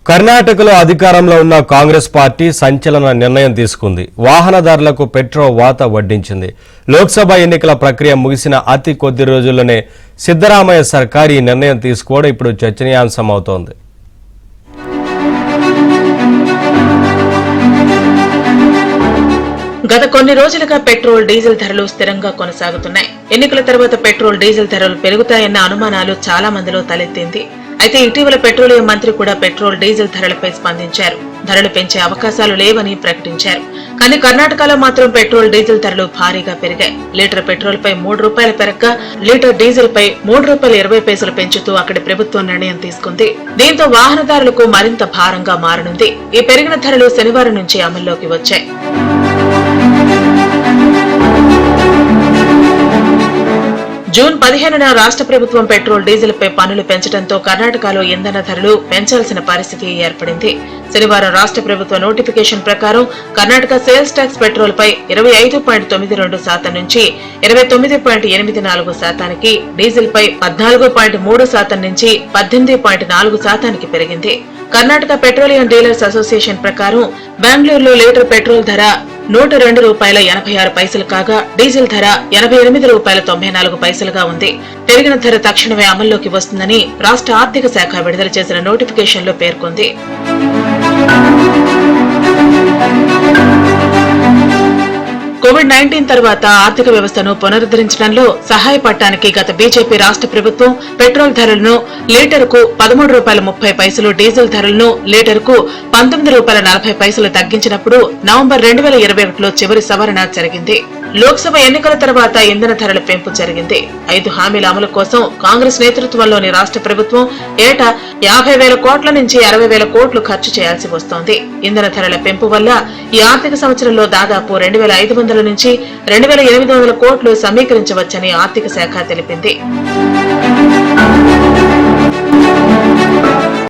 కర్ణాటకలో అధికారంలో ఉన్న కాంగ్రెస్ పార్టీ సంచలన నిర్ణయం తీసుకుంది. వాహనదారులకు పెట్రోల్ వాత వడ్డించింది. లోక్సభ ఎన్నికల ప్రక్రియ ముగిసిన అతి కొద్ది రోజుల్లోనే సిద్ధరామయ్య సర్కార్ ఈ నిర్ణయం తీసుకోవడం ఇప్పుడు చర్చనీయాంశం అవుతోంది. గత కొన్ని రోజులుగా పెట్రోల్ డీజిల్ ధరలు స్థిరంగా కొనసాగుతున్నాయి. ఎన్నికల తర్వాత పెట్రోల్ డీజిల్ ధరలు పెరుగుతాయన్న అనుమానాలు చాలా మందిలో తలెత్తింది. అయితే ఇటీవల పెట్రోలియం మంత్రి కూడా పెట్రోల్ డీజిల్ ధరలపై స్పందించారు. ధరలు పెంచే అవకాశాలు లేవని ప్రకటించారు. కానీ కర్ణాటకలో మాత్రం పెట్రోల్ డీజిల్ ధరలు భారీగా పెరిగాయి. లీటర్ పెట్రోల్ పై ₹3 పెరగ్గా లీటర్ డీజిల్ పై ₹3.20 పెంచుతూ అక్కడి ప్రభుత్వం నిర్ణయం తీసుకుంది. దీంతో వాహనదారులకు మరింత భారంగా మారనుంది. ఈ పెరిగిన ధరలు శనివారం నుంచి అమల్లోకి వచ్చాయి. జూన్ 15న రాష్ట్ర ప్రభుత్వం పెట్రోల్ డీజిల్ పై పన్నులు పెంచడంతో కర్ణాటకలో ఇంధన ధరలు పెంచాల్సిన పరిస్థితి ఏర్పడింది. శనివారం రాష్ట్ర ప్రభుత్వ నోటిఫికేషన్ ప్రకారం కర్ణాటక సేల్స్ ట్యాక్స్ పెట్రోల్ పై 25.92% నుంచి 29.84%, డీజిల్ పై 14.3% నుంచి 18.4%కి పెరిగింది. కర్ణాటక పెట్రోలియం డీలర్స్ అసోసియేషన్ ప్రకారం బెంగళూరులో లీటర్ పెట్రోల్ ధర ₹102.86 కాగా డీజిల్ ధర ₹88.94గా ఉంది. పెరిగిన ధర తక్షణమే అమల్లోకి వస్తుందని రాష్ట్ర ఆర్థిక శాఖ విడుదల చేసిన నోటిఫికేషన్లో పేర్కొంది. కోవిడ్-19 తర్వాత ఆర్థిక వ్యవస్థను పునరుద్ధరించడంలో సహాయపడటానికి గత బీజేపీ రాష్ట్ర ప్రభుత్వం పెట్రోల్ ధరలను లీటరుకు ₹13.30, డీజిల్ ధరలను లీటరుకు ₹19.40 తగ్గించినప్పుడు నవంబర్ 2021లో చివరి సవరణ జరిగింది. లోక్సభ ఎన్నికల తర్వాత ఇంధన ధరల పెంపు జరిగింది. 5 హామీల అమలు కోసం కాంగ్రెస్ నేతృత్వంలోని రాష్ట్ర ప్రభుత్వం ఏటా 50,000 కోట్ల నుంచి 60,000 కోట్లు ఖర్చు చేయాల్సి వస్తోంది. ఇంధన ధరల పెంపు వల్ల ఈ ఆర్థిక సంవత్సరంలో దాదాపు 2,500 నుంచి 2,800 కోట్లు సమీకరించవచ్చని ఆర్థిక శాఖ తెలిపింది.